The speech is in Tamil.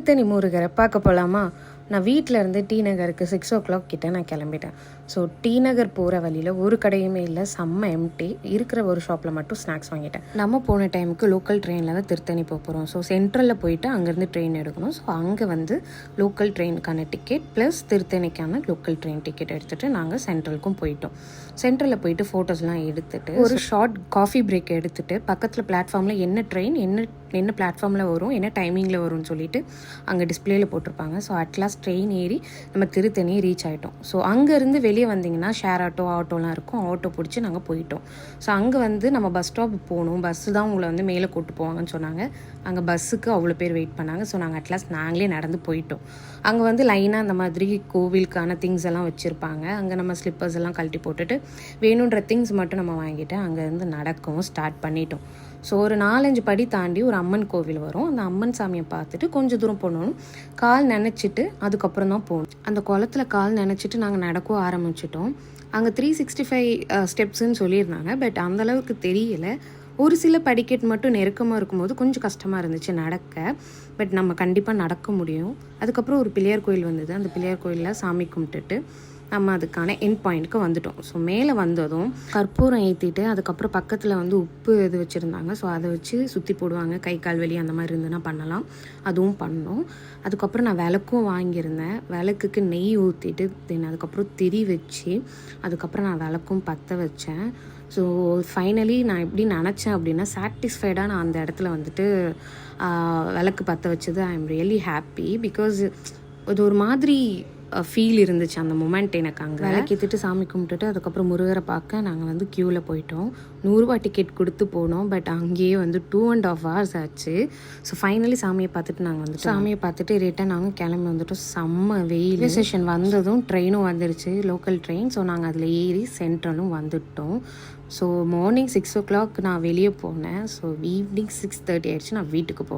திருத்தணி முருகரை பார்க்க போகலாமா? நான் வீட்டில் இருந்து டி நகருக்கு 6 கிட்ட நான் கிளம்பிட்டேன். ஸோ டி நகர் போகிற வழியில் ஒரு கடையுமே இல்லை, செம்ம எம்டி. இருக்கிற ஒரு ஷாப்பில் மட்டும் ஸ்நாக்ஸ் வாங்கிட்டேன். நம்ம போன டைமுக்கு லோக்கல் ட்ரெயினில் தான் திருத்தணி போக போகிறோம். ஸோ சென்ட்ரலில் போயிட்டு அங்கேருந்து ட்ரெயின் எடுக்கணும். ஸோ அங்கே வந்து லோக்கல் ட்ரெயினுக்கான டிக்கெட் ப்ளஸ் திருத்தணிக்கான லோக்கல் ட்ரெயின் டிக்கெட் எடுத்துகிட்டு நாங்கள் சென்ட்ரலுக்கும் போயிட்டோம். சென்ட்ரலில் போயிட்டு ஃபோட்டோஸ்லாம் எடுத்துகிட்டு ஒரு ஷார்ட் காஃபி பிரேக் எடுத்துகிட்டு பக்கத்தில் பிளாட்ஃபார்மில் என்ன ட்ரெயின் என்ன பிளாட்ஃபார்மில் வரும், என்ன டைமிங்கில் வரும்னு சொல்லிட்டு அங்கே டிஸ்பிளேயில் போட்டிருப்பாங்க. ஸோ அட்லாஸ்ட் ட்ரெயின் ஏறி நம்ம திருத்தணி ரீச் ஆகிட்டோம். ஸோ அங்கேருந்து வெளியே வந்தீங்கன்னா ஷேர் ஆட்டோலாம் இருக்கும். ஆட்டோ பிடிச்சி நாங்கள் போயிட்டோம். ஸோ அங்கே வந்து நம்ம பஸ் ஸ்டாப் போகணும், பஸ்ஸு தான் உங்களை வந்து மேலே கூப்பிட்டு போவாங்கன்னு சொன்னாங்க. அங்கே பஸ்ஸுக்கு அவ்வளோ பேர் வெயிட் பண்ணாங்க. ஸோ நாங்கள் அட்லாஸ்ட் நாங்களே நடந்து போயிட்டோம். அங்கே வந்து லைனாக அந்த மாதிரி கோவிலுக்கான திங்ஸ் எல்லாம் வச்சுருப்பாங்க. அங்கே நம்ம ஸ்லிப்பர்ஸ் எல்லாம் கழட்டி போட்டுட்டு வேணுன்ற திங்ஸ் மட்டும் நம்ம வாங்கிட்டு அங்கேருந்து நடக்கவும் ஸ்டார்ட் பண்ணிட்டோம். ஸோ ஒரு 4-5 படி தாண்டி ஒரு அம்மன் கோவில் வரும். அந்த அம்மன் சாமியை பார்த்துட்டு கொஞ்சம் தூரம் போனோம். கால் நினச்சிட்டு அதுக்கப்புறம் தான் போகணும். அந்த குளத்தில் கால் நினச்சிட்டு நாங்கள் நடக்க ஆரம்பிச்சிட்டோம். அங்கே 365 ஸ்டெப்ஸுன்னு சொல்லியிருந்தாங்க. பட் அந்தளவுக்கு தெரியலை. ஒரு சில படிக்கட் மட்டும் நெருக்கமாக இருக்கும்போது கொஞ்சம் கஷ்டமாக இருந்துச்சு நடக்க. பட் நம்ம கண்டிப்பாக நடக்க முடியும். அதுக்கப்புறம் ஒரு பிள்ளையார் கோயில் வந்தது. அந்த பிள்ளையார் கோயிலில் சாமி கும்பிட்டுட்டு நம்ம அதுக்கான எண்ட் பாயிண்ட்டுக்கு வந்துட்டோம். ஸோ மேலே வந்ததும் கற்பூரம் ஏற்றிட்டு அதுக்கப்புறம் பக்கத்தில் வந்து உப்பு இது வச்சுருந்தாங்க. ஸோ அதை வச்சு சுற்றி போடுவாங்க. கை கால் வெளி அந்த மாதிரி இருந்ததுன்னா பண்ணலாம். அதுவும் பண்ணோம். அதுக்கப்புறம் நான் விளக்கும் வாங்கியிருந்தேன். விளக்குக்கு நெய் ஊற்றிட்டு தென் அதுக்கப்புறம் திரி வச்சு அதுக்கப்புறம் நான் விளக்கும் பற்ற வச்சேன். ஸோ ஃபைனலி நான் எப்படி நினச்சேன் அப்படின்னா சாட்டிஸ்ஃபைடாக நான் அந்த இடத்துல வந்துட்டு விளக்கு பற்ற வச்சது I am really happy. Because அது ஒரு மாதிரி ஃபீல் இருந்துச்சு அந்த மொமெண்ட் எனக்கு. அங்கே விளக்கேற்றிட்டு சாமி கும்பிட்டுட்டு அதுக்கப்புறம் முருகரை பார்க்க நாங்கள் வந்து க்யூவில் போயிட்டோம். 100 டிக்கெட் கொடுத்து போனோம். பட் அங்கேயே வந்து 2.5 hours ஆச்சு. ஸோ ஃபைனலி சாமியை பார்த்துட்டு நாங்கள் வந்து சாமியை பார்த்துட்டு ரிட்டன் நாங்கள் கிளம்பி வந்துட்டோம். செம்ம வெயில். ஸ்டேஷன் வந்ததும் ட்ரெயினும் வந்துருச்சு, லோக்கல் ட்ரெயின். ஸோ நாங்கள் அதில் ஏறி சென்ட்ரலும் வந்துட்டோம். ஸோ மார்னிங் 6 நான் வெளியே போனேன். ஸோ ஈவினிங் 6:30 ஆயிடுச்சு நான் வீட்டுக்கு போவேன்.